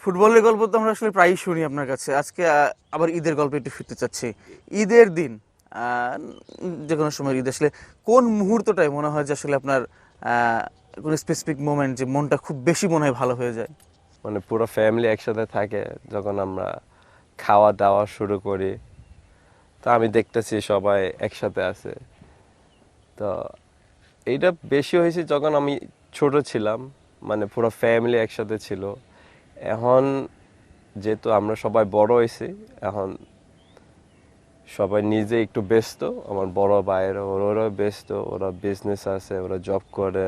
ফুটবলের গল্প তো আমরা আসলে প্রায়ই শুনি আপনার কাছে। আজকে আবার ঈদের গল্পে একটু ফিরতে চাচ্ছি। ঈদের দিন যে কোনো সময় ঈদ আসলে কোন মুহূর্তটায় মনে হয় যে আসলে আপনার কোনো স্পেসিফিক মোমেন্ট যে মনটা খুব বেশি মনে হয় ভালো হয়ে যায়? মানে পুরো ফ্যামিলি একসাথে থাকে যখন আমরা খাওয়া দাওয়া শুরু করি, তো আমি দেখতেছি সবাই একসাথে আছে। তো এইটা বেশি হয়েছে যখন আমি ছোট ছিলাম, মানে পুরো ফ্যামিলি একসাথে ছিল। এখন যেহেতু আমরা সবাই বড় হয়েছি, এখন সবাই নিজে একটু ব্যস্ত। আমার বড় ভাইয়েরা ওরাও ব্যস্ত, ওরা বিজনেস আছে, ওরা জব করে,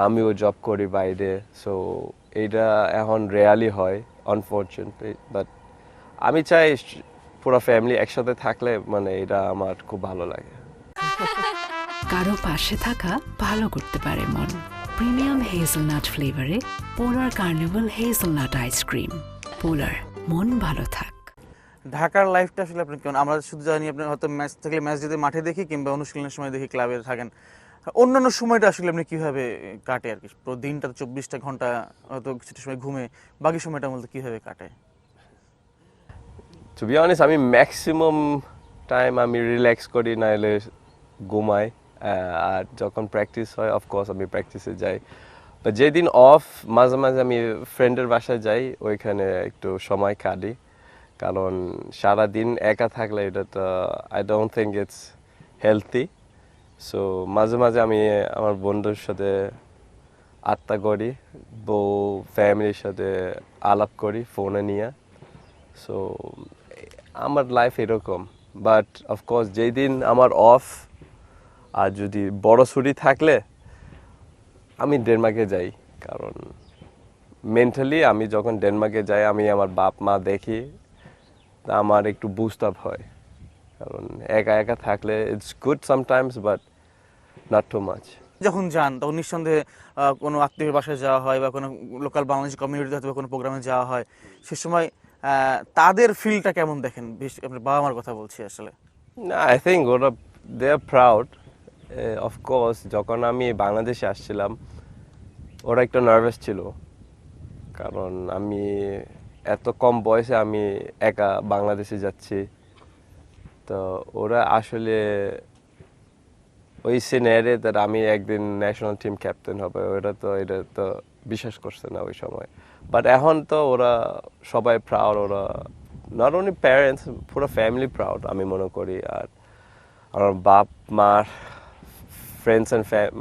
আমিও জব করি বাইরে। সো এইটা এখন রেয়ালি হয় আনফর্চুনেটলি, বাট আমি চাই পুরো ফ্যামিলি একসাথে থাকলে মানে এটা আমার খুব ভালো লাগে। কারো পাশে থাকা ভালো করতে পারে মন। প্রিমিয়াম হেজেলনাট ফ্লেভারে পোলার কার্নিভাল হেজেলনাট আইসক্রিম। পোলার, মন ভালো থাক। ঢাকার লাইফটা আসলে আপনি কেমন? আমরা শুধু জানি আপনার হয়তো ম্যাচ থাকলে ম্যাচ যদি মাঠে দেখি কিংবা অনুশীলনের সময় দেখি ক্লাবে থাকেন। অন্যান্য সময়টা আসলে আপনি কিভাবে কাটে আর কি? পুরো দিনটা 24টা ঘন্টা, হয়তো কিছুটা সময় ঘুমে, বাকি সময়টা বলতে কিভাবে কাটে? টু বি অনেস্ট, আমি ম্যাক্সিমাম টাইম আমি রিল্যাক্স করি, নাহলে ঘুমাই। আর যখন প্র্যাকটিস হয় অফকোর্স আমি প্র্যাকটিসে যাই, বা যেদিন অফ মাঝে মাঝে আমি ফ্রেন্ডের বাসায় যাই, ওইখানে একটু সময় কাটি। কারণ সারাদিন একা থাকলে এটা তো I don't think it's healthy. So মাঝে মাঝে আমি আমার বন্ধুর সাথে আড্ডা করি, বউ ফ্যামিলির সাথে আলাপ করি ফোনে নিয়ে। সো আমার লাইফ এরকম। বাট অফকোর্স যেই দিন আমার অফ, আর যদি বড় ছুটি থাকলে আমি ডেনমার্কে যাই। কারণ মেন্টালি আমি যখন ডেনমার্কে যাই, আমি আমার বাপ মা দেখি, তা আমার একটু বুস্ট আপ হয়। কারণ একা একা থাকলে it's good sometimes, but not too much. যখন যান তখন নিঃসন্দেহে কোনো আত্মীয়ের বাসায় যাওয়া হয় বা কোনো লোকাল বাংলাদেশি কমিউনিটিতে হয়তো বা কোনো প্রোগ্রামে যাওয়া হয়। সে সময় তাদের ফিলটা কেমন দেখেন? বেশ আপনার বাবা মার কথা বলছি আসলে। না, আই থিঙ্ক ওরা দে আর প্রাউড। অফকোর্স যখন আমি বাংলাদেশে আসছিলাম, ওরা একটু নার্ভাস ছিল। কারণ আমি এত কম বয়সে আমি একা বাংলাদেশে যাচ্ছি। তো ওরা আসলে ওই সিনারিওতে আমি একদিন ন্যাশনাল টিম ক্যাপ্টেন হবে, এটা তো বিশ্বাস করছে না ওই সময়। বাট এখন তো ওরা সবাই প্রাউড। ওরা নট অনলি প্যারেন্টস, পুরো ফ্যামিলি প্রাউড আমি মনে করি। আর আমার বাপ মার ফ্রেন্ডস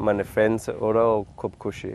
মানে ফ্রেন্ডস ওরাও খুব খুশি।